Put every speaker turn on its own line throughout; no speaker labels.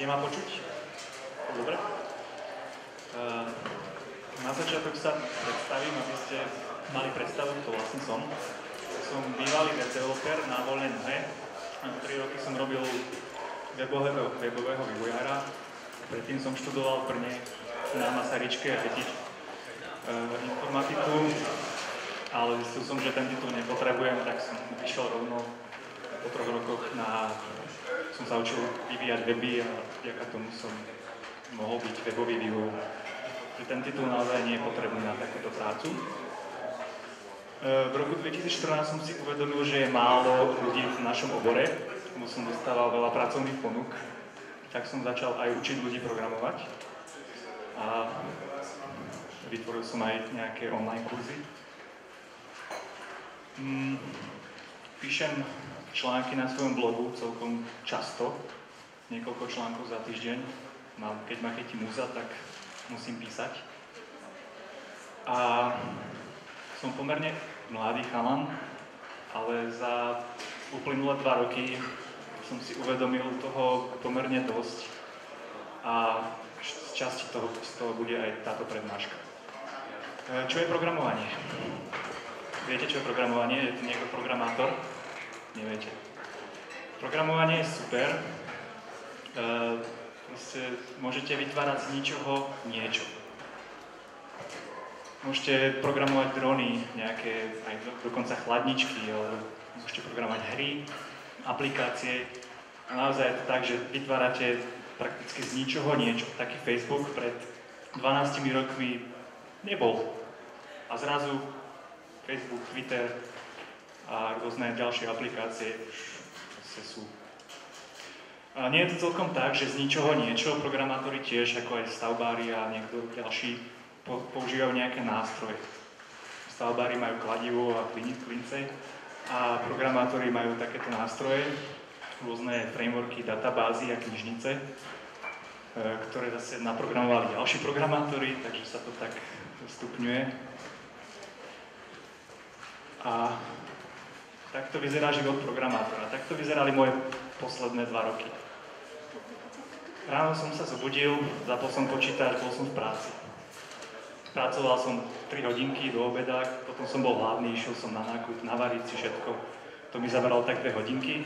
ma počuť? Dobre. Na začiatok sa predstavím, aby ste mali predstavu, kto vlastne som. Som bývalý web developer na voľnej nohe. 3 roky som robil webového vývojára. Predtým som študoval v Brne na Masaryčke a informatiku, ale zistil som, že ten titul nepotrebujem, tak som vyšiel rovno po 3 rokoch som sa učil vyvíjať weby a vďaka tomu som mohol byť webový vývojár. Ten titul naozaj nie je potrebný na takúto prácu. V roku 2014 som si uvedomil, že je málo ľudí v našom obore, lebo som dostával veľa pracovných ponúk, tak som začal aj učiť ľudí programovať a vytvoril som aj nejaké online kurzy. Píšem články na svojom blogu celkom často, niekoľko článkov za týždeň. Keď ma chytí múza, tak musím písať. A som pomerne mladý chalan, ale za uplynulé 2 roky som si uvedomil toho pomerne dosť a z časti z toho bude aj táto prednáška. Čo je programovanie? Viete, čo je programovanie? Je to niekto programátor? Neviete. Programovanie je super. Môžete vytvárať z ničoho niečo. Môžete programovať drony, nejaké, aj dokonca chladničky, ale môžete programovať hry, aplikácie. A naozaj je to tak, že vytvárate prakticky z ničoho niečo. Taký Facebook pred 12 rokmi nebol. A zrazu Facebook, Twitter a rôzne ďalšie aplikácie už sú. A nie je to celkom tak, že z ničoho niečo, programátori tiež, ako aj stavbári a niekto ďalší, používajú nejaké nástroje. Stavbári majú kladivo a klince a programátori majú takéto nástroje, rôzne frameworky, databázy a knižnice, ktoré zase naprogramovali ďalší programátori, takže sa to tak stupňuje. A takto vyzerá život programátora. Takto vyzerali moje posledné 2 roky. Ráno som sa zobudil, zapol som počítač, bol som v práci. Pracoval som 3 hodinky do obeda, potom som bol hladný, išiel som na nákup, navariť si všetko. To mi zabralo tak 2 hodinky.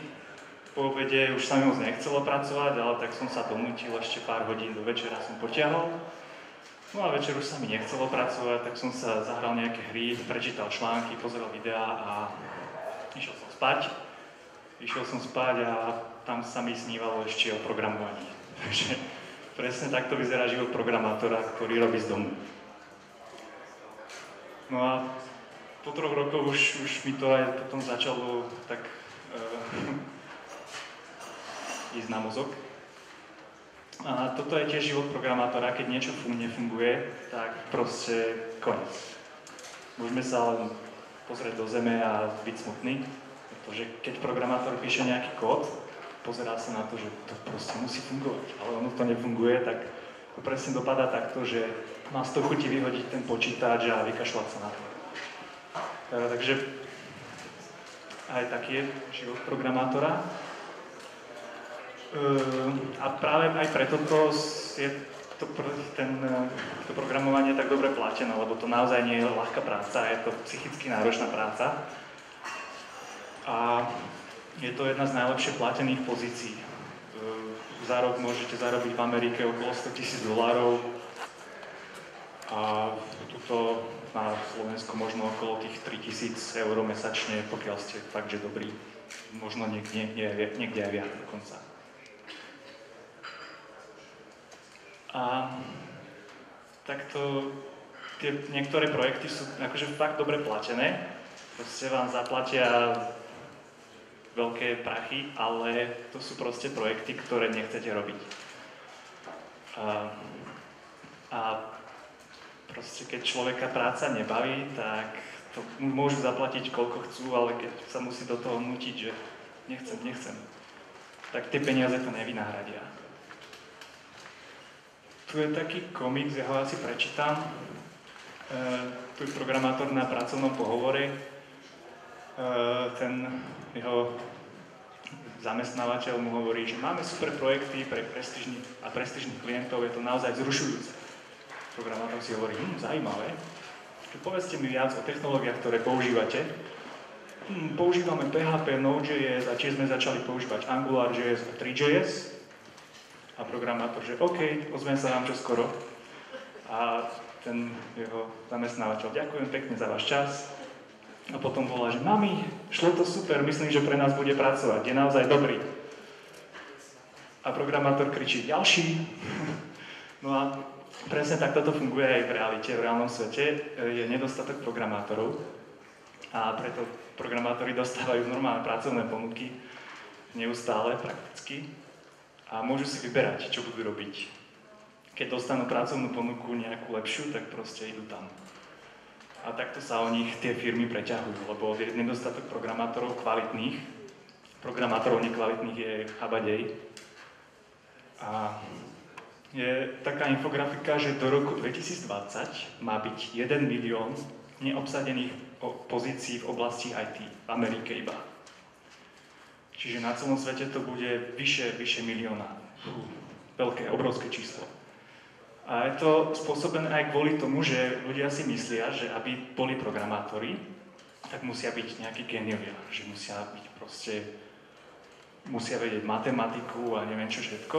Po obede už sa mi moc nechcelo pracovať, ale tak som sa donútil, ešte pár hodín do večera som potiahol. No a večer už sa mi nechcelo pracovať, tak som sa zahral nejaké hry, prečítal články, pozeral videá a išiel som spať. Išiel som spať a tam sa mi snívalo ešte o programovaní. Takže presne takto vyzerá život programátora, ktorý robí z domu. No a po 3 rokoch už mi to aj potom začalo tak ísť na mozog. A toto je tiež život programátora, keď niečo nefunguje, tak proste koniec. Môžeme sa len pozrieť do zeme a byť smutný, pretože keď programátor píše nejaký kód, pozerá sa na to, že to proste musí fungovať, ale ono to nefunguje, tak to presne dopadá takto, že má z toho chuti vyhodiť ten počítač a vykašľať sa na to. Takže aj taký je život programátora. A práve aj preto je to programovanie tak dobre platené, lebo to naozaj nie je ľahká práca, je to psychicky náročná práca. A je to jedna z najlepšie platených pozícií. Za rok môžete zarobiť v Amerike okolo $100,000 a tuto na Slovensku možno okolo tých 3,000 eur mesačne, pokiaľ ste fakt, že dobrí. Možno niekde aj viac dokonca. A takto niektoré projekty sú akože fakt dobre platené. Proste vám zaplatia veľké prachy, ale to sú proste projekty, ktoré nechcete robiť. A proste keď človeka práca nebaví, tak to môžu zaplatiť koľko chcú, ale keď sa musí do toho nútiť, že nechcem, tak tie peniaze to nevynahradia. Tu je taký komiks, ja ho asi prečítam. Tu je programátor na pracovnom pohovore. Ten jeho zamestnávateľ mu hovorí, že máme super projekty pre prestížnych klientov, je to naozaj vzrušujúce. Programátor si hovorí, zaujímavé. Povedzte mi viac o technológiách, ktoré používate. Používame PHP, Node.js a tiež sme začali používať AngularJS a 3JS. A programátor, že OK, ozvem sa vám čoskoro. A ten jeho zamestnávateľ, ďakujem pekne za váš čas. A potom volá, že mami, šlo to super, myslím, že pre nás bude pracovať, je naozaj dobrý. A programátor kričí, ďalší. No a presne tak toto funguje aj v realite, v reálnom svete. Je nedostatok programátorov a preto programátori dostávajú normálne pracovné ponuky, neustále prakticky a môžu si vyberať, čo budú robiť. Keď dostanú pracovnú ponuku nejakú lepšiu, tak proste idú tam. A takto sa o nich tie firmy preťahujú, lebo je nedostatok programátorov kvalitných. Programátorov nekvalitných je chabadej. A je taká infografika, že do roku 2020 má byť 1 milión neobsadených pozícií v oblasti IT, v Amerike iba. Čiže na celom svete to bude vyše milióna. Veľké, obrovské číslo. A je to spôsobené aj kvôli tomu, že ľudia si myslia, že aby boli programátori, tak musia byť nejakí géniovia, že musia vedieť matematiku a neviem čo všetko.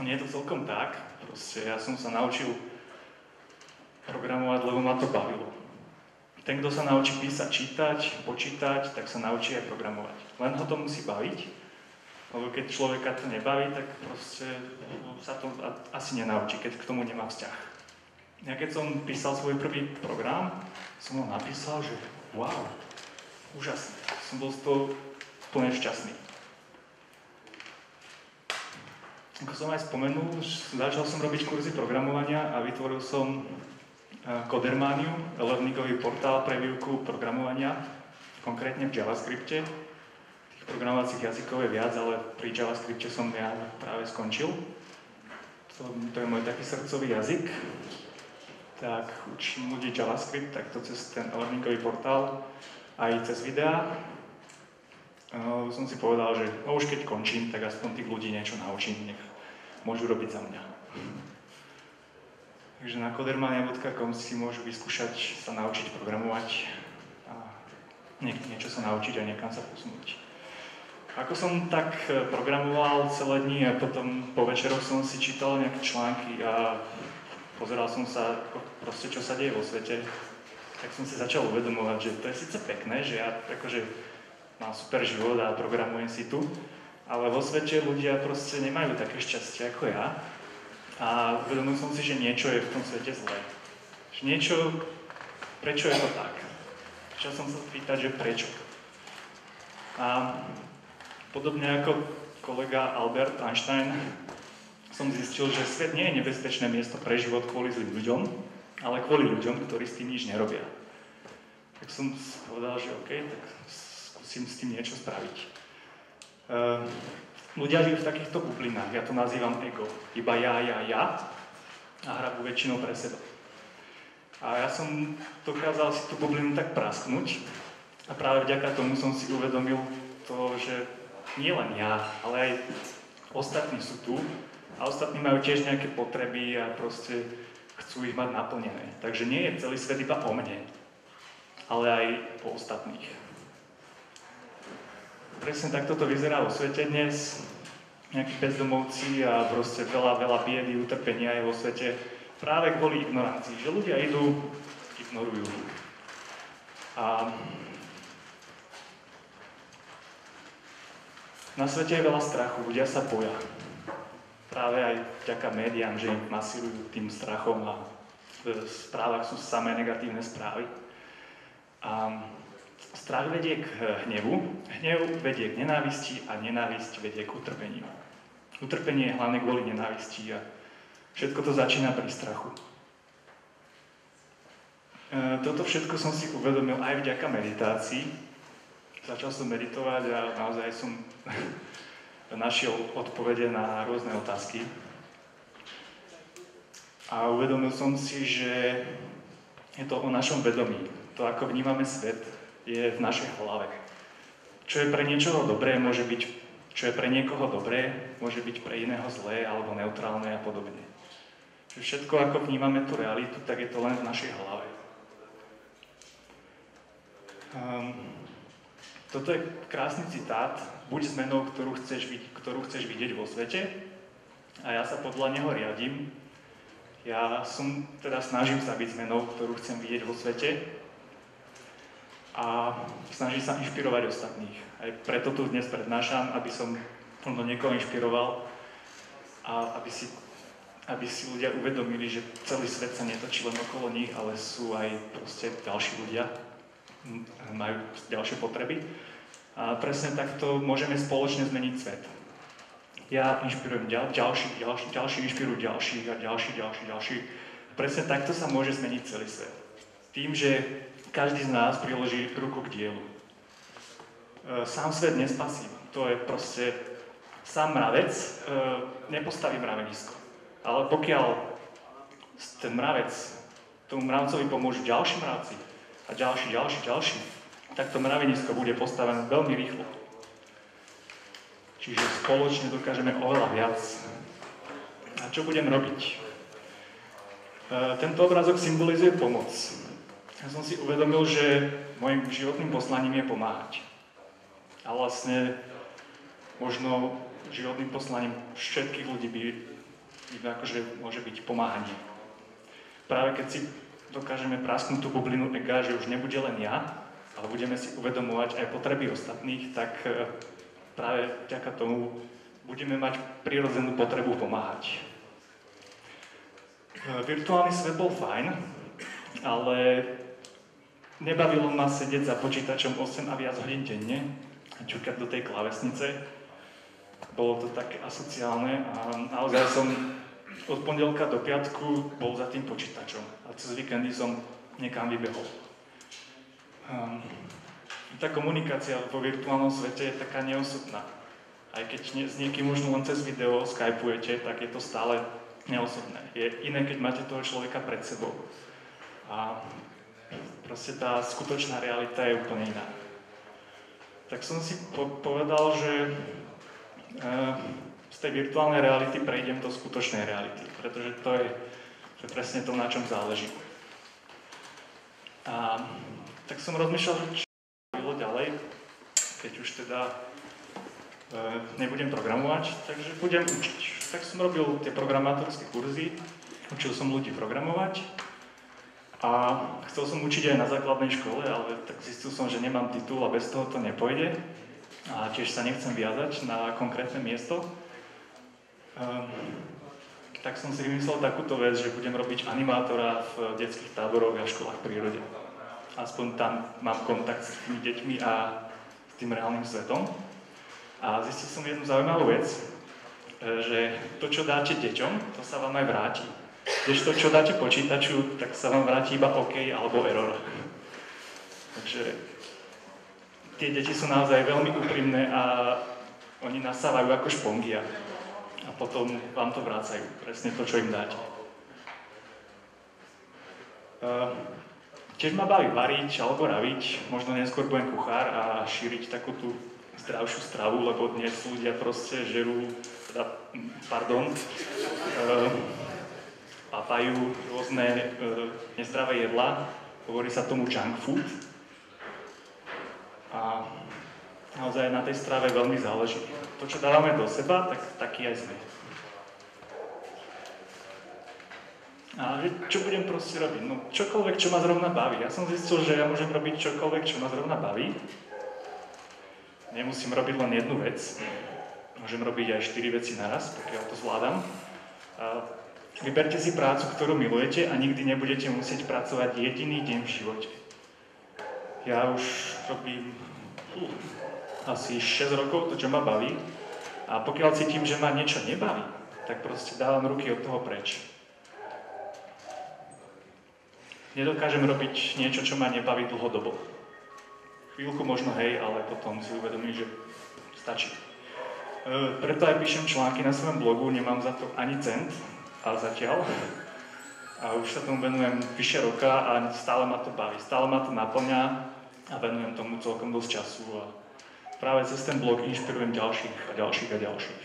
Nie je to celkom tak. Proste ja som sa naučil programovať, lebo ma to bavilo. Ten, kto sa naučí písať, čítať, počítať, tak sa naučí aj programovať. Len ho to musí baviť, lebo keď človeka to nebaví, tak proste sa to asi nenaučí, keď k tomu nemá vzťah. Ja keď som písal svoj prvý program, som ho napísal, že wow, úžasné. Som bol z toho plne šťastný. Ako som aj spomenul, začal som robiť kurzy programovania a vytvoril som Codermaniu, learningový portál pre výuku programovania, konkrétne v JavaScripte. Tých programovacích jazykov je viac, ale pri JavaScripte som ja práve skončil. To je môj taký srdcový jazyk. Tak učím ľudí JavaScript, tak to cez ten learningový portál, aj cez videá. Som si povedal, že už keď končím, tak aspoň tých ľudí niečo naučím, nech môžu robiť za mňa. Takže na codermania.com si môžu vyskúšať sa naučiť programovať a niečo sa naučiť a niekam sa posunúť. Ako som tak programoval celé dni a potom po večeroch som si čítal nejaké články a pozeral som sa, proste čo sa deje vo svete, tak som si začal uvedomovať, že to je síce pekné, že ja akože mám super život a programujem si tu, ale vo svete ľudia proste nemajú také šťastie ako ja. A uvedomil som si, že niečo je v tom svete zlé. Že niečo, prečo je to tak? Začal som sa pýtať, že prečo. A podobne ako kolega Albert Einstein, som zistil, že svet nie je nebezpečné miesto pre život kvôli zlým ľuďom, ale kvôli ľuďom, ktorí s tým nič nerobia. Tak som povedal, že OK, tak skúsim s tým niečo spraviť. Ľudia žijú v takýchto bublinách, ja to nazývam ego. Iba ja a hrabu väčšinou pre seba. A ja som dokázal si tú bublinu tak prasknúť a práve vďaka tomu som si uvedomil to, že nie len ja, ale aj ostatní sú tu a ostatní majú tiež nejaké potreby a proste chcú ich mať naplnené. Takže nie je celý svet iba o mne, ale aj o ostatných. Presne takto to vyzerá vo svete dnes. Nejakí bezdomovci a proste veľa biedy, utrpenia je vo svete práve kvôli ignorancii. Že ľudia idú, ignorujú. A na svete je veľa strachu, ľudia sa boja. Práve aj vďaka médiám, že im masírujú tým strachom a v správach sú samé negatívne správy. A strach vedie k hnevu, hnev vedie k nenávisti a nenávisť vedie k utrpeniu. Utrpenie je hlavne kvôli nenávisti a všetko to začína pri strachu. Toto všetko som si uvedomil aj vďaka meditácii. Začal som meditovať a naozaj som našiel odpovede na rôzne otázky. A uvedomil som si, že je to o našom vedomí. To, ako vnímame svet, je v našej hlave. Čo je pre niečoho dobré, môže byť čo je pre niekoho dobré, môže byť pre iného zlé alebo neutrálne a podobne. Čiže všetko, ako vnímame tú realitu, tak je to len v našej hlave. Toto je krásny citát. Buď zmenou, ktorú chceš vidieť vo svete, a ja sa podľa neho riadím. Ja snažím sa byť zmenou, ktorú chcem vidieť vo svete a snažím sa inšpirovať ostatných. Aj preto tu dnes prednášam, aby som niekoho inšpiroval a aby si ľudia uvedomili, že celý svet sa netočí len okolo nich, ale sú aj proste ďalší ľudia, majú ďalšie potreby. A presne takto môžeme spoločne zmeniť svet. Ja inšpirujem ďalší inšpirujú ďalších a ďalší. Presne takto sa môže zmeniť celý svet. Tým, že každý z nás priloží ruku k dielu. Sám svet nespasí. To je proste sám mravec nepostaví mravenisko. Ale pokiaľ ten mravec, tomu mravcovi pomôžu ďalší mravci a ďalší, tak to mravenisko bude postavené veľmi rýchlo. Čiže spoločne dokážeme oveľa viac. A čo budem robiť? Tento obrázok symbolizuje pomoc. Ja som si uvedomil, že môjim životným poslaním je pomáhať. A vlastne možno životným poslaním všetkých ľudí by akože môže byť pomáhanie. Práve keď si dokážeme prasknúť tú bublinu ega, že už nebude len ja, ale budeme si uvedomovať aj potreby ostatných, tak práve vďaka tomu budeme mať prirodzenú potrebu pomáhať. Virtuálny svet bol fajn, ale nebavilo ma sedieť za počítačom 8 a viac hodín denne a čukať do tej klávesnice. Bolo to také asociálne a naozaj som od pondelka do piatku bol za tým počítačom a cez víkendy som niekam vybehol. Tá komunikácia vo virtuálnom svete je taká neosobná. Aj keď s niekým možno len cez video skypujete, tak je to stále neosobné. Je iné, keď máte toho človeka pred sebou. A proste tá skutočná realita je úplne iná. Tak som si povedal, že z tej virtuálnej reality prejdem do skutočnej reality, pretože to je presne to, na čom záleží. A tak som rozmýšľal, čo bylo ďalej, keď už teda nebudem programovať, takže budem učiť. Tak som robil tie programátorské kurzy, učil som ľudí programovať a chcel som učiť aj na základnej škole, ale tak zistil som, že nemám titul a bez toho to nepôjde a tiež sa nechcem viazať na konkrétne miesto. Tak som si vymyslel takúto vec, že budem robiť animátora v detských táboroch a školách prírode. Aspoň tam mám kontakt s tými deťmi a s tým reálnym svetom. A zistil som jednu zaujímavú vec, že to, čo dáte deťom, to sa vám aj vráti. Kdežto, čo dáte počítaču, tak sa vám vráti iba OK alebo error. Takže tie deti sú naozaj veľmi úprimné a oni nasávajú ako špongia. A potom vám to vrácajú. Presne to, čo im dáte. Tiež ma baví variť alebo raviť. Možno neskôr budem kuchár a šíriť takú tú zdravšiu stravu, lebo dnes ľudia proste žerú, papajú rôzne nezdravé jedlá. Hovorí sa tomu junk food. A naozaj na tej strave veľmi záleží. To, čo dávame do seba, tak taký aj sme. A čo budem proste robiť? No čokoľvek, čo ma zrovna baví. Ja som zistil, že ja môžem robiť čokoľvek, čo ma zrovna baví. Nemusím robiť len jednu vec. Môžem robiť aj 4 veci naraz, pokiaľ to zvládam. Vyberte si prácu, ktorú milujete a nikdy nebudete musieť pracovať jediný deň v živote. Ja už robím asi 6 rokov to, čo ma baví. A pokiaľ cítim, že ma niečo nebaví, tak proste dávam ruky od toho preč. Nedokážem robiť niečo, čo ma nebaví dlhodobo. Chvíľku možno hej, ale potom si uvedomím, že stačí. Preto aj píšem články na svojom blogu, nemám za to ani cent, ale zatiaľ. A už sa tomu venujem vyše roka a stále ma to baví, stále ma to naplňa a venujem tomu celkom dosť času. A práve cez ten blog inšpirujem ďalších a ďalších a ďalších.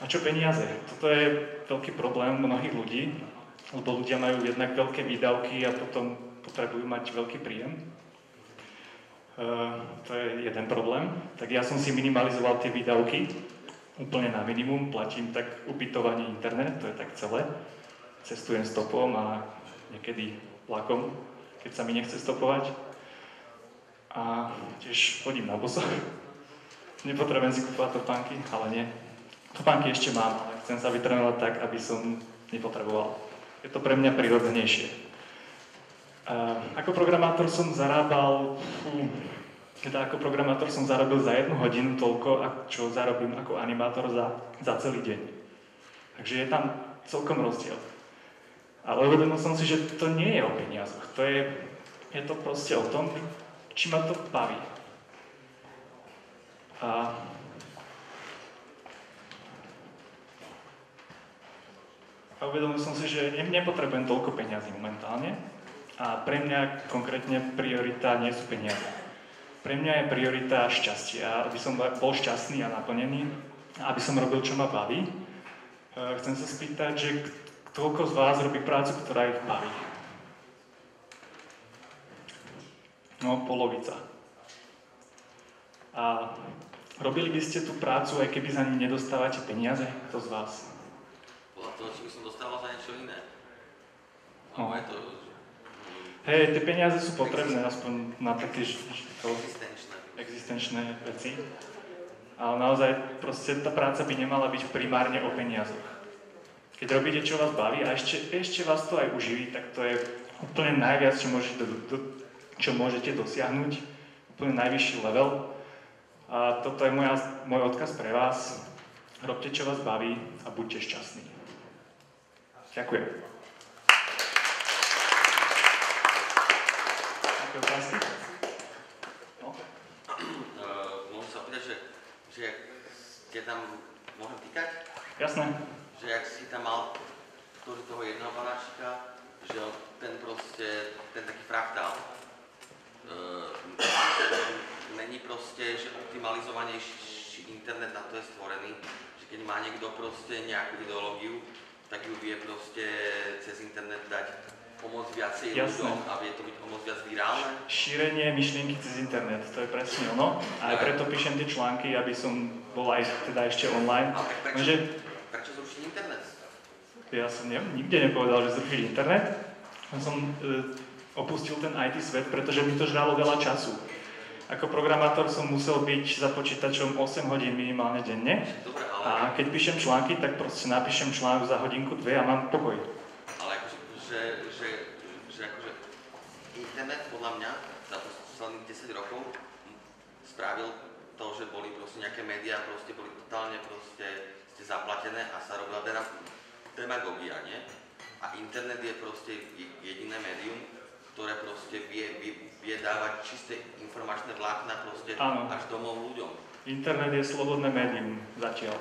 A čo peniaze? Toto je veľký problém mnohých ľudí, lebo ľudia majú jednak veľké výdavky a potom potrebujú mať veľký príjem. To je jeden problém. Tak ja som si minimalizoval tie výdavky úplne na minimum, platím tak ubytovanie, internet, to je tak celé. Cestujem stopom a niekedy vlakom, keď sa mi nechce stopovať. A tiež chodím na boso. Nepotrebujem si kúpovať topánky, ale nie. Topánky ešte mám, ale chcem sa vytrénovať tak, aby som nepotreboval. Je to pre mňa prirodzenejšie. Ako programátor som zarábal, zarobil za 1 hodinu toľko, čo zarobím ako animátor za celý deň. Takže je tam celkom rozdiel. Ale uvedomil som si, že to nie je o peniazoch. Je to proste o tom, či ma to baví. A uvedomil som si, že nepotrebujem toľko peňazí momentálne. A pre mňa konkrétne priorita nie sú peniaze. Pre mňa je priorita šťastie. Aby som bol šťastný a naplnený, a aby som robil, čo ma baví. Chcem sa spýtať, že koľko z vás robí prácu, ktorá ich baví? No, polovica. A robili by ste tú prácu, aj keby za ní nedostávate peniaze? Kto z vás?
Podľa toho, či by som dostával za niečo iné.
No.
Je to...
Hej, tie peniaze sú potrebné aspoň na také
existenčné
veci. Ale naozaj proste tá práca by nemala byť primárne o peniazoch. Keď robíte, čo vás baví a ešte vás to aj uživí, tak to je úplne najviac, čo môžete dosiahnuť. Úplne najvyšší level. A toto je môj odkaz pre vás. Robte, čo vás baví a buďte šťastní. Ďakujem. Otázky?
No. Môžem sa opýtať, že keď tam môžem týkať?
Jasné.
Že ak si tam mal toho jedného banáčika, že ten taký fraktál, není proste, že optimalizovanejší internet na to je stvorený, že keď má niekto proste nejakú ideológiu, tak ju vie proste cez internet dať pomôcť viacej ľuďom a vie to byť pomôcť viac virálne?
Šírenie myšlienky cez internet, to je presne ono. A aj preto píšem tie články, aby som bol aj teda ešte online.
Ale prečo zrušiť internet?
Ja som nikde nepovedal, že zrušiť internet. Ja som opustil ten IT svet, pretože mi to žralo veľa času. Ako programátor som musel byť za počítačom 8 hodín minimálne denne.
Dobre, ale...
A keď píšem články, tak proste napíšem článok za hodinku, 2 a mám pokoj.
Že akože internet podľa mňa za posledných 10 rokov spravil to, že boli proste nejaké médiá, proste boli totálne proste zaplatené a sa robila demagógia, nie? A internet je proste jediné médium, ktoré proste vie dávať čisté informačné vlákna proste až domov ľuďom.
Internet je slobodné médium zatiaľ.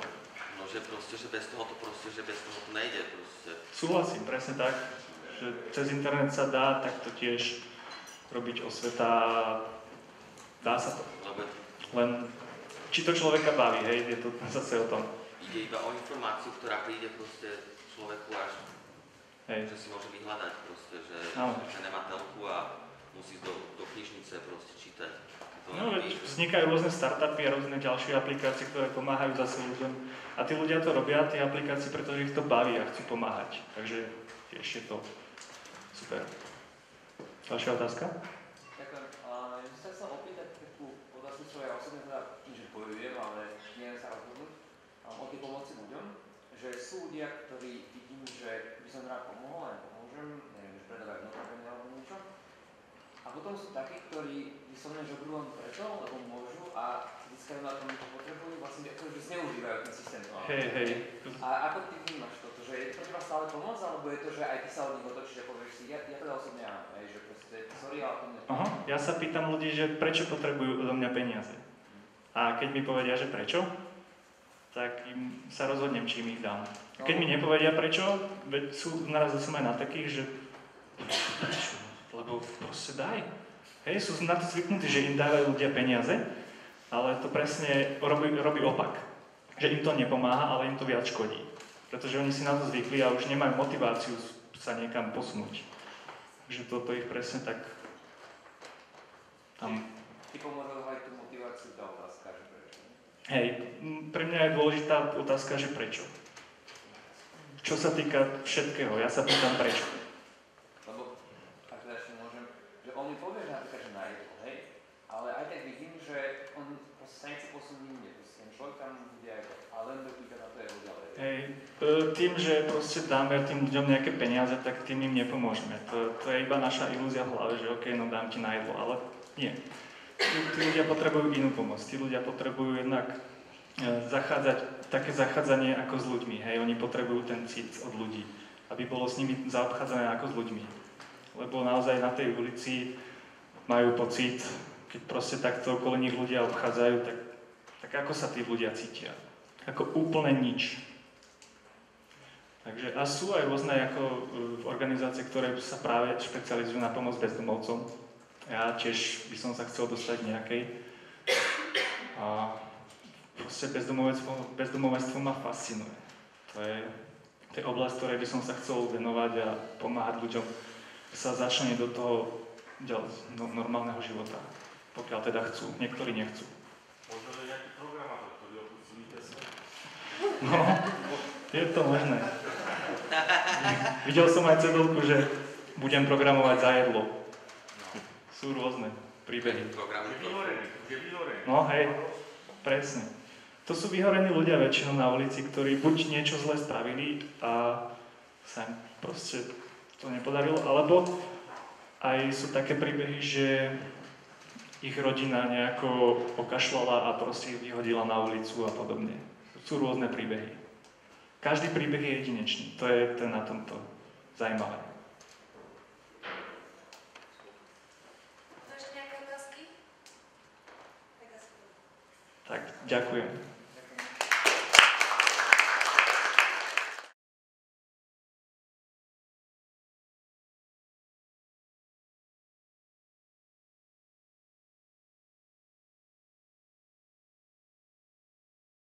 No, že proste, že bez toho to nejde proste.
Súhlasím, presne tak. Že cez internet sa dá takto tiež robiť osveta, dá sa to. Len či to človeka baví, hej, je to zase o tom.
Ide iba o informáciu, ktorá príde proste človeku až, že si môže vyhľadať proste, že nemá telku a musí ísť do knižnice proste čítať.
No, vznikajú rôzne startupy a rôzne ďalšie aplikácie, ktoré pomáhajú zase ľuďom. A tí ľudia to robia, tie aplikácie, pretože ich to baví a chcú pomáhať. Takže tiež je to super. Ďalšia otázka?
Ďakujem. Ja by sa chcel opýtať takú otázku, čo ja osobne teda že bojujem, ale neviem sa rozhodnúť o tej pomoci ľuďom, že sú ľudia, ktorí vidím, že by som rád pomohol, ale pomôžem, neviem, že predávajú notabene alebo niečo. A potom sú takí, ktorí vyslovene žobrujem preto, lebo môžu a získajú na tom, čo potrebujú, vlastne že zneužívajú ten systém.
Hej.
A ako ty vnímaš toto? Že je to treba stále pomôcť, alebo je to, že aj ty sa od nich otočíš a povieš si, ja teda osobne áno, že proste sorry, ale to mňa...
Aha, ja sa pýtam ľudí, že prečo potrebujú odo mňa peniaze. A keď mi povedia, že prečo, tak im sa rozhodnem, či im ich dám. Keď mi nepovedia prečo, narazil som aj na takých, že lebo proste daj. Hej, sú na to zvyknutí, že im dávajú ľudia peniaze, ale to presne robí opak. Že im to nepomáha, ale im to viac škodí. Pretože oni si na to zvykli a už nemajú motiváciu sa niekam posunúť. Takže toto ich presne tak tam...
Ty pomohol aj tú motiváciu, tá otázka, že prečo?
Hej, pre mňa je dôležitá otázka, že prečo. Čo sa týka všetkého, ja sa pýtam prečo.
Lebo, ak teda ešte môžem, že on mi povie, že napríklad, že na jedlo, hej, ale aj tak vidím, že on sa nechce posunúť inde, ten človek tam bude aj to, a len dopýta na to jeho ďalej.
Hej, tým, že proste dáme tým ľuďom nejaké peniaze, tak tým im nepomôžeme. To je iba naša ilúzia v hlave, že OK, no dám ti na jedlo, ale nie. Tí ľudia potrebujú inú pomoc, tí ľudia potrebujú jednak také zachádzanie ako s ľuďmi, hej, oni potrebujú ten cit od ľudí, aby bolo s nimi zaobchádzané ako s ľuďmi. Lebo naozaj na tej ulici majú pocit, keď proste takto okolo nich ľudia obchádzajú, tak ako sa tí ľudia cítia? Ako úplne nič. Takže a sú aj rôzne ako organizácie, ktoré sa práve špecializujú na pomoc bezdomovcom. Ja tiež by som sa chcel dostať nejakej. A proste bezdomovectvo ma fascinuje. To je oblasť, ktorej by som sa chcel venovať a pomáhať ľuďom sa začne do toho normálneho života. Pokiaľ teda chcú. Niektorí nechcú.
Možno, že nejaký programátor, ktorý opustí sa.
No, je to možné. Videl som aj cedulku, že budem programovať za jedlo. Sú rôzne príbehy. No hej, presne. To sú vyhorení ľudia väčšinou na ulici, ktorí buď niečo zle spravili a sa im proste to nepodarilo, alebo aj sú také príbehy, že ich rodina nejako okašľala a proste ich vyhodila na ulicu a podobne. Sú rôzne príbehy. Každý príbeh je jedinečný. To je na tomto zaujímavé. Tak, ďakujem.